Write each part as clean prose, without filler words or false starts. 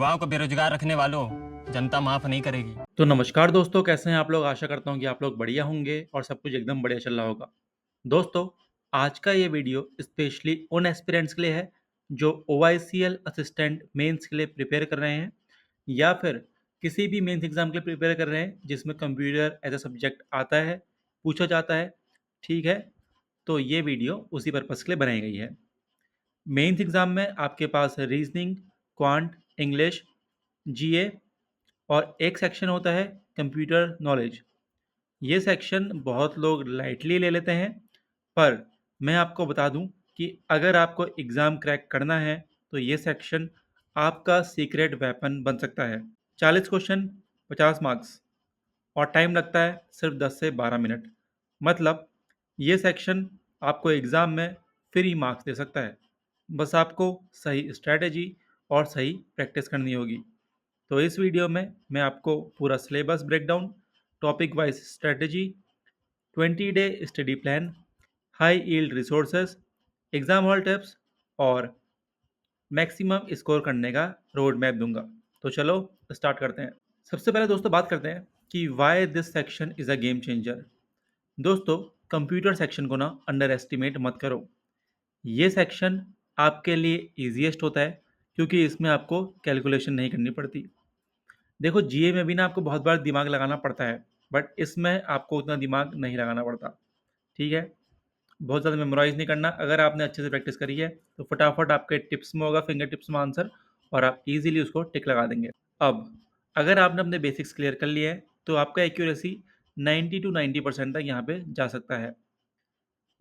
युवाओं को बेरोजगार रखने वालों, जनता माफ नहीं करेगी। तो नमस्कार दोस्तों, कैसे हैं आप लोग। आशा करता हूँ कि आप लोग बढ़िया होंगे और सब कुछ एकदम बढ़िया चल रहा होगा। दोस्तों, आज का ये वीडियो स्पेशली उन एस्पिरेंट्स के लिए है जो ओवाईसीएल असिस्टेंट मेंस के लिए प्रिपेयर कर रहे हैं या फिर किसी भी मेंस एग्जाम के लिए प्रिपेयर कर रहे हैं जिसमें कंप्यूटर एज अ सब्जेक्ट आता है, पूछा जाता है। ठीक है, तो ये वीडियो उसी पर्पज़ के लिए बनाई गई है। मेंस एग्जाम में आपके पास रीजनिंग, क्वांट, इंग्लिश, जीए और एक सेक्शन होता है कंप्यूटर नॉलेज। ये सेक्शन बहुत लोग लाइटली ले लेते हैं, पर मैं आपको बता दूं कि अगर आपको एग्ज़ाम क्रैक करना है तो ये सेक्शन आपका सीक्रेट वेपन बन सकता है। 40 क्वेश्चन, 50 मार्क्स और टाइम लगता है सिर्फ 10 से 12 मिनट। मतलब ये सेक्शन आपको एग्ज़ाम में फ्री मार्क्स दे सकता है। बस आपको सही स्ट्रैटेजी और सही प्रैक्टिस करनी होगी। तो इस वीडियो में मैं आपको पूरा syllabus breakdown, topic wise strategy, 20 day study plan, high yield resources, exam hall tips और मैक्सिमम स्कोर करने का रोड मैप दूंगा। तो चलो स्टार्ट करते हैं। सबसे पहले दोस्तों बात करते हैं कि why this section is a game changer. दोस्तों, कंप्यूटर सेक्शन को ना अंडर एस्टिमेट मत करो। ये सेक्शन आपके लिए ईजीएस्ट होता है क्योंकि इसमें आपको कैलकुलेशन नहीं करनी पड़ती। देखो, जीए में भी ना आपको बहुत बार दिमाग लगाना पड़ता है, बट इसमें आपको उतना दिमाग नहीं लगाना पड़ता। ठीक है, बहुत ज़्यादा मेमोराइज नहीं करना। अगर आपने अच्छे से प्रैक्टिस करी है तो फटाफट आपके टिप्स में होगा, फिंगर टिप्स में आंसर, और आप इजीली उसको टिक लगा देंगे। अब अगर आपने अपने बेसिक्स क्लियर कर लिए हैं तो आपका एक्यूरेसी 90 टू 90% तक यहाँ पे जा सकता है।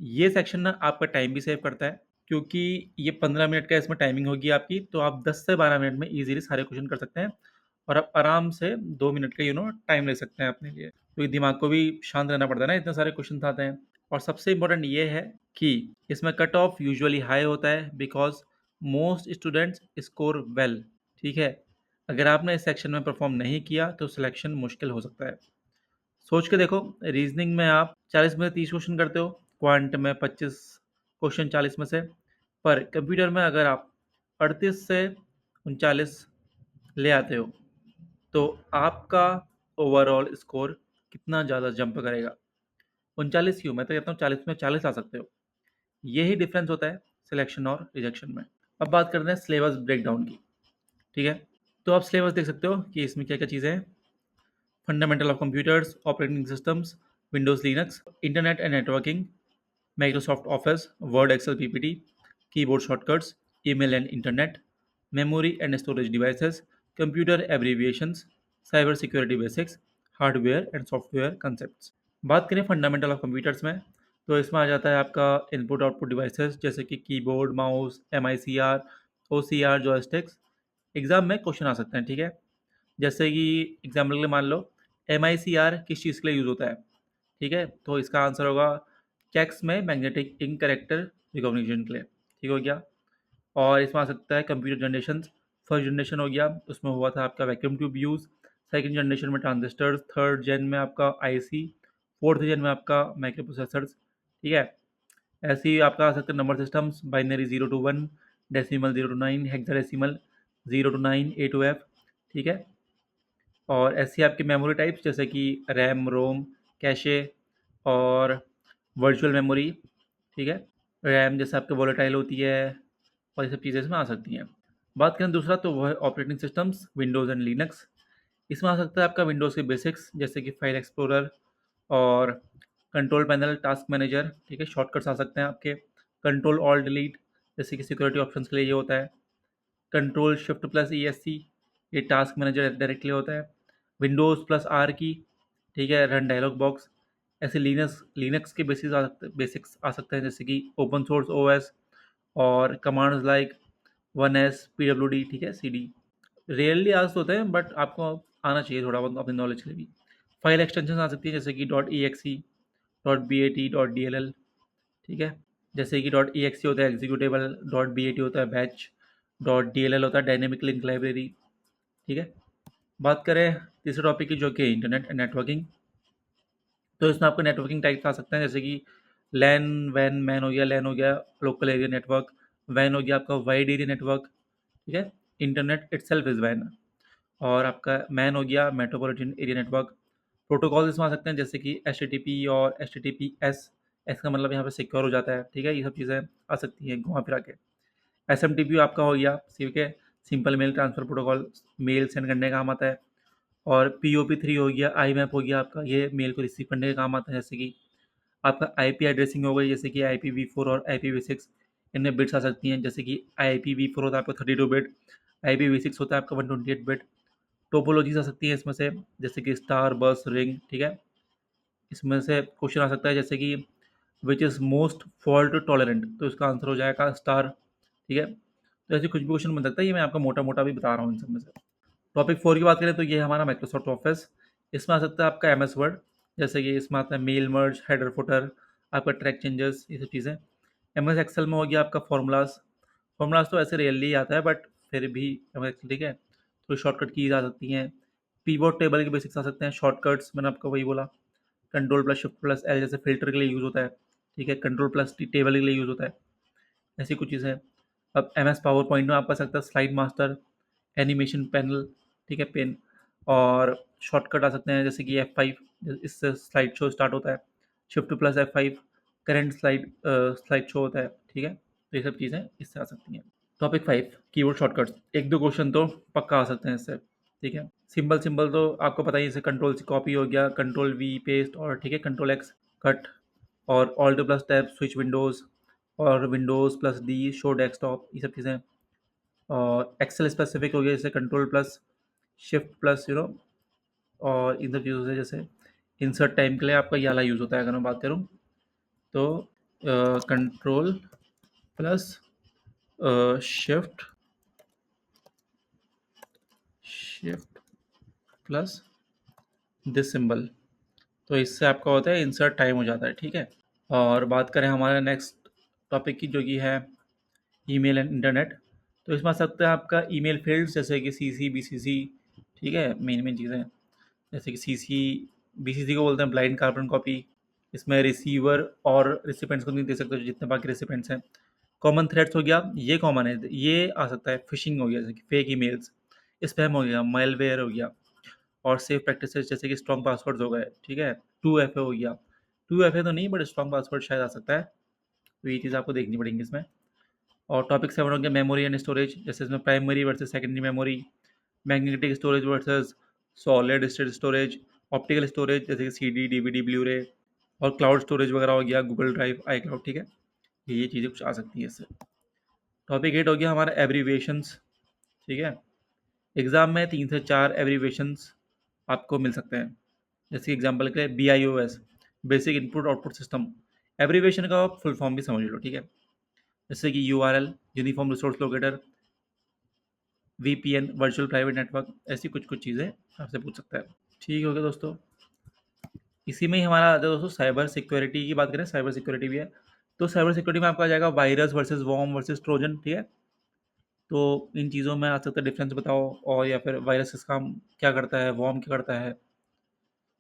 ये सेक्शन ना आपका टाइम भी सेव करता है क्योंकि ये 15 मिनट का इसमें टाइमिंग होगी आपकी, तो आप 10 से 12 मिनट में इजीली सारे क्वेश्चन कर सकते हैं और आप आराम से 2 मिनट का टाइम ले सकते हैं अपने लिए, क्योंकि दिमाग को भी शांत रहना पड़ता है ना, इतने सारे क्वेश्चन आते हैं। और सबसे इम्पोर्टेंट ये है कि इसमें कट ऑफ यूजुअली हाई होता है because most students score well. ठीक है, अगर आपने इस सेक्शन में परफॉर्म नहीं किया तो सिलेक्शन मुश्किल हो सकता है। सोच के देखो, रीजनिंग में आप 40 में से 30 क्वेश्चन करते हो, क्वांट में 25 क्वेश्चन 40 में से, पर कंप्यूटर में अगर आप 38 से 39 ले आते हो तो आपका ओवरऑल स्कोर कितना ज़्यादा जंप करेगा। 39 क्यों, मैं तो कहता हूँ 40 में 40 ला सकते हो। यही डिफरेंस होता है सिलेक्शन और रिजेक्शन में। अब बात करते हैं सिलेबस ब्रेकडाउन की। ठीक है, तो आप सिलेबस देख सकते हो कि इसमें क्या क्या चीज़ें हैं। Fundamental of computers, operating systems, Windows Linux, internet and networking, Microsoft Office, Word, Excel, PPT, keyboard shortcuts, email and internet, memory and storage devices, computer abbreviations, cyber security basics, hardware and software concepts. बात करें fundamental of computers में, तो इसमें आ जाता है आपका input output devices जैसे कि keyboard, mouse, MICR, OCR, joysticks. Exam में क्वेश्चन आ सकते हैं। ठीक है, जैसे कि एग्जाम्पल के लिए मान लो MICR किस चीज़ के लिए यूज़ होता है। ठीक है, तो इसका आंसर होगा चेक्स में मैग्नेटिक इंक कैरेक्टर रिकॉग्निशन के लिए। ठीक हो गया। और इसमें आ सकता है कंप्यूटर जनरेशन। फर्स्ट जनरेशन हो गया, उसमें हुआ था आपका vacuum tube use. Second generation में ट्रांजिस्टर्स, थर्ड जेन में आपका आईसी, फोर्थ जेन में आपका माइक्रो प्रोसेसर्स। ठीक है, ऐसे ही आपका आ सकता है number systems, binary 0 to 1, decimal 0 to 9, hexadecimal 0 to 9, A to F। ठीक है, और ऐसी आपकी मेमोरी टाइप्स जैसे कि रैम, रोम, कैशे और वर्चुअल मेमोरी। ठीक है, रैम जैसे आपके वोलेटाइल होती है और ये सब चीज़ें इसमें आ सकती हैं। बात करें दूसरा, तो वो है operating systems, Windows and Linux. इसमें आ सकता है आपका विंडोज़ के बेसिक्स जैसे कि फाइल एक्सप्लोरर और कंट्रोल पैनल, टास्क मैनेजर। ठीक है, शॉर्टकट्स आ सकते हैं आपके, कंट्रोल ऑल डिलीट जैसे कि सिक्योरिटी ऑप्शंस के लिए ये होता है, कंट्रोल शिफ्ट प्लस ESC, ये टास्क मैनेजर डायरेक्टली होता है, विंडोज़ प्लस R की। ठीक है, रन डायलॉग बॉक्स। ऐसे लिनक्स लिनक्स के बेसिक्स आ सकते हैं जैसे कि ओपन सोर्स OS और कमांड्स लाइक 1S PWD। ठीक है, CD रियरली आज होते हैं बट आपको आना चाहिए थोड़ा बहुत अपनी नॉलेज के लिए भी। फाइल एक्सटेंशन आ सकती है जैसे कि .exe, .bat, .dll। ठीक है, जैसे कि .exe होता है एग्जीक्यूटेबल, .bat होता है बैच, .dll होता है डायनेमिक लिंक लाइब्रेरी। ठीक है, बात करें तीसरे टॉपिक की जो कि इंटरनेट एंड नेटवर्किंग, तो इसमें आपको नेटवर्किंग टाइप्स आ सकते हैं जैसे कि लैन, वैन, मैन हो गया, लैन हो गया लोकल एरिया नेटवर्क, वैन हो गया आपका वाइड एरिया नेटवर्क। ठीक है, इंटरनेट इटसेल्फ इज़ वैन। और आपका मैन हो गया मेट्रोपॉलिटन एरिया नेटवर्क। प्रोटोकॉल इसमें आ सकते हैं जैसे कि एचटीटीपी और एचटीटीपीएस। एस का मतलब यहाँ पे सिक्योर हो जाता है, ठीक है। ये सब चीज़ें आ सकती हैं घुमा फिरा के। एसएमटीपी आपका हो गया, ठीक है, simple mail transfer protocol, mail send करने का काम आता है। और पीओपी 3 हो गया, आई मैप हो गया आपका, ये मेल को रिसीव करने का काम आता है। जैसे कि आपका आईपी एड्रेसिंग हो गई, जैसे कि IPv4 और IPv6, इनमें बिट्स आ सकती हैं। जैसे कि IPv4 होता है आपका 32 बिट, IPv6 होता है आपका 128 बिट। टोपोलॉजीज आ सकती हैं इसमें से, जैसे कि स्टार, बस, रिंग, ठीक है। इसमें से क्वेश्चन आ सकता है जैसे कि which is most fault tolerant, तो इसका आंसर हो जाएगा स्टार, ठीक है। तो ऐसे कुछ भी क्वेश्चन बन सकता है, ये मैं आपको मोटा मोटा भी बता रहा हूँ इन सब में से। टॉपिक 4 की बात करें तो ये हमारा माइक्रोसॉफ्ट ऑफिस। इसमें आ सकता है आपका MS वर्ड, जैसे कि इसमें आता है मेल मर्ज, हेडर फुटर, आपका ट्रैक चेंजेस, ये सब चीज़ें। MS एक्सेल में हो गया आपका फॉर्मूलाज। फॉर्मूलाज तो ऐसे रियली आता है, बट फिर भी MS एक्सेल, ठीक है। तो शॉर्टकट कीज आ सकती हैं। पीवोट टेबल के बेसिक्स आ सकते हैं। शॉर्टकट्स मैंने आपको वही बोला, control plus shift plus L जैसे फिल्टर के लिए यूज़ होता है, ठीक है। कंट्रोल प्लस टी टेबल के लिए यूज़ होता है। ऐसी कुछ चीज़ें। अब MS पावर पॉइंट में आपका सकता है स्लाइड मास्टर, एनिमेशन पैनल, ठीक है, पेन। और शॉर्टकट आ सकते हैं जैसे कि F5, इससे स्लाइड शो स्टार्ट होता है। Shift plus F5 current slide show होता है, ठीक है। तो ये सब चीज़ें इससे आ सकती हैं। Topic 5, keyboard shortcuts. एक दो क्वेश्चन तो पक्का आ सकते हैं इससे, ठीक है। सिंपल सिंपल तो आपको पता ही है, जैसे कंट्रोल सी कॉपी हो गया, कंट्रोल V पेस्ट, और ठीक है कंट्रोल X कट, और alt plus tab switch windows, और windows plus D show desktop, ये सब चीज़ें। और एक्सेल स्पेसिफिक हो गया, जैसे कंट्रोल प्लस शिफ्ट प्लस और इन सब चीज़ों से, जैसे इंसर्ट टाइम के लिए आपका ये वाला यूज़ होता है। अगर मैं बात करूँ तो control plus shift shift plus this symbol, तो इससे आपका होता है इंसर्ट टाइम हो जाता है, ठीक है। और बात करें हमारे नेक्स्ट टॉपिक की, जो कि है ईमेल एंड इंटरनेट। तो इसमें आ सकता है आपका ईमेल फील्ड्स, जैसे कि CC BCC, ठीक है, मेन मेन चीज़ें। जैसे कि CC BCC को बोलते हैं ब्लाइंड कार्बन कॉपी। इसमें रिसीवर और रिसिपेंट्स को नहीं दे सकते, जो जितने बाकी रिसिपेंट्स हैं। कॉमन थ्रेड्स हो गया, ये कॉमन है, ये आ सकता है। फिशिंग हो गया, जैसे कि फेक ईमेल्स, स्पैम हो गया, मेलवेयर हो गया। और सेफ प्रैक्टिसेस जैसे कि स्ट्रॉन्ग पासवर्ड्स हो गए, ठीक है। 2FA हो गया, 2FA तो नहीं, बट स्ट्रॉन्ग पासवर्ड शायद आ सकता है। तो ये चीज़ आपको देखनी पड़ेंगी इसमें। और टॉपिक 7 हो गया मेमोरी एंड स्टोरेज, जैसे इसमें primary versus secondary memory, magnetic storage versus solid state storage, optical storage जैसे कि CD DVD ब्लू रे, और क्लाउड स्टोरेज वगैरह हो गया, गूगल ड्राइव, आई क्लाउड, ठीक है। ये चीज़ें कुछ आ सकती है इससे। टॉपिक 8 हो गया हमारा एब्रीविएशंस, ठीक है। एग्जाम में 3 से 4 एब्रीविएशंस आपको मिल सकते हैं। जैसे कि एग्जाम्पल के लिए BIOS, basic input output system. Abbreviation का आप फुल फॉर्म भी समझ लो, ठीक है। जैसे कि URL, uniform resource locator, VPN, virtual private network, ऐसी कुछ कुछ चीज़ें आपसे पूछ सकता है। ठीक हो गया दोस्तों। इसी में ही हमारा आता है दोस्तों साइबर सिक्योरिटी की बात करें, साइबर सिक्योरिटी भी है। तो साइबर सिक्योरिटी में आपका आ जाएगा virus versus worm versus Trojan, ठीक है। तो इन चीज़ों में आ सकता है डिफरेंस बताओ, और या फिर वायरस किस काम क्या करता है, वॉर्म क्या करता है,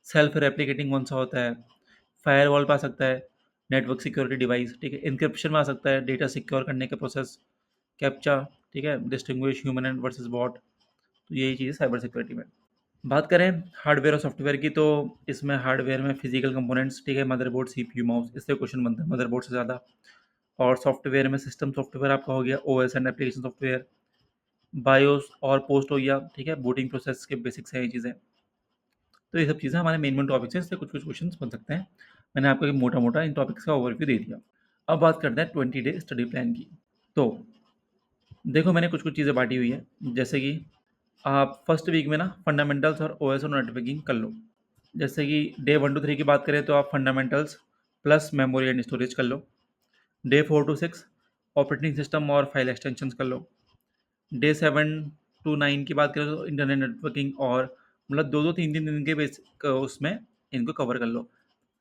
सेल्फ रेप्लिकेटिंग कौन सा होता है, फायरवॉल पे आ सकता है, नेटवर्क सिक्योरिटी डिवाइस, ठीक है। इंक्रिप्शन में आ सकता है डेटा सिक्योर करने के प्रोसेस, कैप्चा, ठीक है, distinguish human and versus bot. तो यही चीज़ है साइबर सिक्योरिटी में। बात करें हार्डवेयर और सॉफ्टवेयर की, तो इसमें हार्डवेयर में फिजिकल कंपोनेंट्स, ठीक है, मदरबोर्ड, CPU, माउस, इससे क्वेश्चन बनते हैं मदरबोर्ड से ज़्यादा। और सॉफ्टवेयर में सिस्टम सॉफ्टवेयर आपका हो गया, OS and application software, BIOS और पोस्ट हो गया, ठीक है, बूटिंग प्रोसेस के बेसिक्स हैं ये चीज़ें। तो ये सब चीज़ें हमारे मेन मेन टॉपिक्स हैं, इससे कुछ कुछ क्वेश्चन बन सकते हैं। मैंने आपको एक मोटा मोटा इन टॉपिक्स का ओवरव्यू दे दिया। अब बात करते हैं 20 डे स्टडी प्लान की। तो देखो मैंने कुछ कुछ चीज़ें बांटी हुई है, जैसे कि आप फर्स्ट वीक में ना फंडामेंटल्स और OS और नेटवर्किंग कर लो। जैसे कि डे 1 to 3 की बात करें तो आप fundamentals plus memory and storage कर लो। डे 4 to 6 ऑपरेटिंग सिस्टम और फाइल एक्सटेंशंस कर लो। डे 7 to 9 की बात करें तो इंटरनेट नेटवर्किंग, और मतलब दो दो तीन तीन दिन के बेस उसमें इनको कवर कर लो।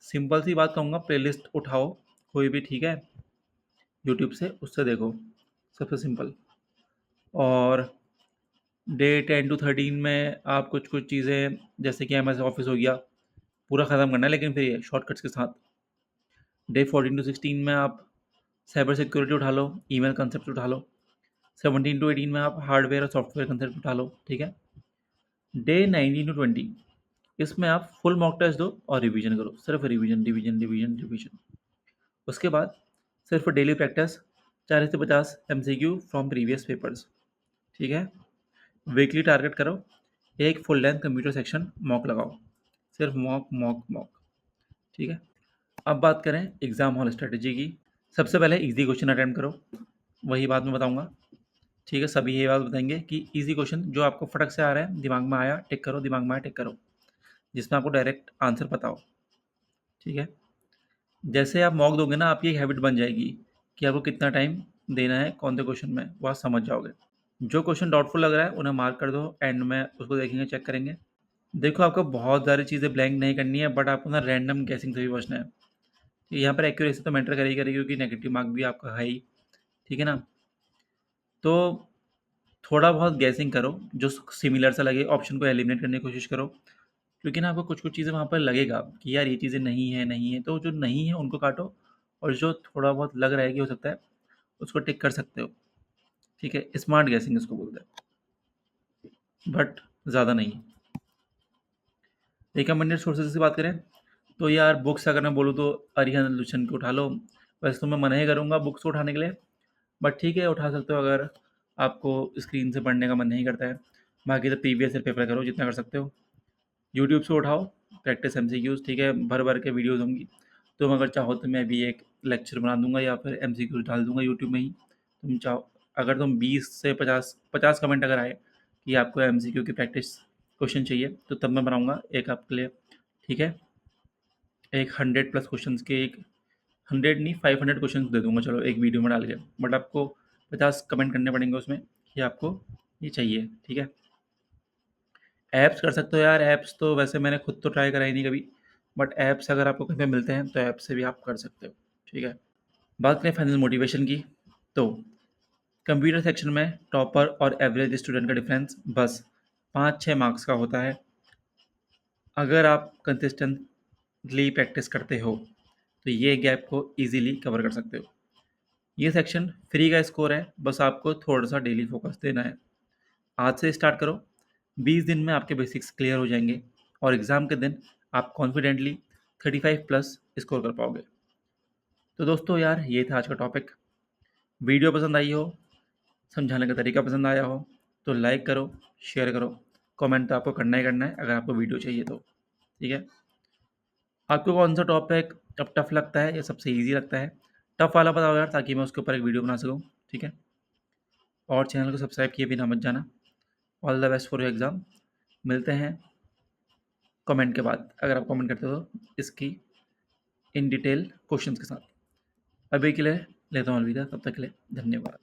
सिंपल सी बात कहूँगा, प्लेलिस्ट उठाओ कोई भी, ठीक है, यूट्यूब से, उससे देखो, सबसे सिंपल। और डे 10 to 13 में आप कुछ कुछ चीज़ें जैसे कि MS ऑफिस हो गया, पूरा ख़त्म करना है, लेकिन फिर ये शॉर्टकट्स के साथ। डे 14 to 16 में आप साइबर सिक्योरिटी उठा लो, ईमेल कंसेप्ट उठा लो। 17 to 18 में आप हार्डवेयर और सॉफ्टवेयर कंसेप्ट उठा लो, ठीक है। डे 19 to 20 इसमें आप फुल मॉक टेस्ट दो और रिवीजन करो, सिर्फ रिवीजन रिवीजन रिवीजन रिवीजन। उसके बाद सिर्फ डेली प्रैक्टिस 40 से 50 MCQ फ्रॉम प्रीवियस पेपर्स, ठीक है। वीकली टारगेट करो, एक full length computer section mock लगाओ, सिर्फ मॉक मॉक मॉक, ठीक है। अब बात करें एग्ज़ाम हॉल स्ट्रेटजी की। सबसे पहले इजी क्वेश्चन अटेम्प्ट करो, वही बात मैं बताऊंगा, ठीक है। सभी ये बात बताएंगे कि इजी क्वेश्चन जो आपको फटक से आ रहा है, दिमाग में आया टिक करो, दिमाग में आया टिक करो, जिसमें आपको डायरेक्ट आंसर पता हो, ठीक है। जैसे आप मॉक दोगे ना, आपकी एक हैबिट बन जाएगी कि आपको कितना टाइम देना है कौन से क्वेश्चन में, वो आप समझ जाओगे। जो क्वेश्चन डाउटफुल लग रहा है उन्हें मार्क कर दो, एंड में उसको देखेंगे, चेक करेंगे। देखो, आपको बहुत सारी चीज़ें ब्लैंक नहीं करनी है, बट आपको ना रैंडम गैसिंग से भी बचना है। यहाँ पर एक्यूरेसी तो मैटर करेगी करेगी, क्योंकि नेगेटिव मार्क भी आपका है ही, ठीक है ना। तो थोड़ा बहुत गैसिंग करो, जो सिमिलर सा लगे ऑप्शन को एलिमिनेट करने की कोशिश करो, क्योंकि ना आपको कुछ कुछ चीज़ें वहाँ पर लगेगा कि यार ये चीज़ें नहीं है, तो जो नहीं है उनको काटो, और जो थोड़ा बहुत लग रहा है कि हो सकता है, उसको टिक कर सकते हो, ठीक है। स्मार्ट गैसिंग इसको बोलते हैं, बट ज़्यादा नहीं। रिकमेंडेड सोर्सेज की बात करें तो यार बुक्स अगर मैं बोलूँ तो अरिहंत लुशन को उठा लो। वैसे तो मैं मना ही करूँगा बुक्स को उठाने के लिए, बट ठीक है, उठा सकते हो अगर आपको स्क्रीन से पढ़ने का मन नहीं करता है। बाकी तो प्रीवियस ईयर पेपर करो जितना कर सकते हो। यूट्यूब से उठाओ, प्रैक्टिस MCQs, ठीक है, भर भर के वीडियोज़ होंगी। तुम अगर चाहो तो मैं भी एक लेक्चर बना दूंगा या फिर MCQs डाल दूंगा यूट्यूब में ही। तुम चाहो, अगर तुम 20 से 50 कमेंट अगर आए कि आपको MCQ की प्रैक्टिस क्वेश्चन चाहिए, तो तब मैं बनाऊंगा एक आपके लिए, ठीक है। एक 100+ क्वेश्चन के, एक 100 नहीं 500 क्वेश्चन दे दूंगा, चलो एक वीडियो में डाल के। बट आपको 50 कमेंट करने पड़ेंगे उसमें कि आपको ये चाहिए, ठीक है। ऐप्स कर सकते हो यार, ऐप्स तो वैसे मैंने खुद तो ट्राई करा ही नहीं कभी, बट ऐप्स अगर आपको कहीं पे मिलते हैं तो ऐप से भी आप कर सकते हो, ठीक है। बात करें फाइनल मोटिवेशन की, तो कंप्यूटर सेक्शन में टॉपर और एवरेज स्टूडेंट का डिफरेंस बस 5-6 मार्क्स का होता है। अगर आप कंसिस्टेंटली प्रैक्टिस करते हो तो ये गैप को ईजिली कवर कर सकते हो। ये सेक्शन फ्री का स्कोर है, बस आपको थोड़ा सा डेली फोकस देना है। आज से स्टार्ट करो, 20 दिन में आपके बेसिक्स क्लियर हो जाएंगे और एग्ज़ाम के दिन आप कॉन्फिडेंटली 35+ स्कोर कर पाओगे। तो दोस्तों यार, ये था आज का टॉपिक। वीडियो पसंद आई हो, समझाने का तरीका पसंद आया हो, तो लाइक करो, शेयर करो, कमेंट तो आपको करना ही करना है अगर आपको वीडियो चाहिए तो, ठीक है। आपको कौन सा टॉपिक अब टफ लगता है या सबसे ईजी लगता है, टफ वाला बताओ यार, ताकि मैं उसके ऊपर एक वीडियो बना सकूँ, ठीक है। और चैनल को सब्सक्राइब किए बिना मत जाना। All the best for your exam. मिलते हैं कमेंट के बाद, अगर आप कमेंट करते हो तो, इसकी इन डिटेल क्वेश्चंस के साथ। अभी के लिए लेता हूँ अलविदा, तब तक के लिए धन्यवाद।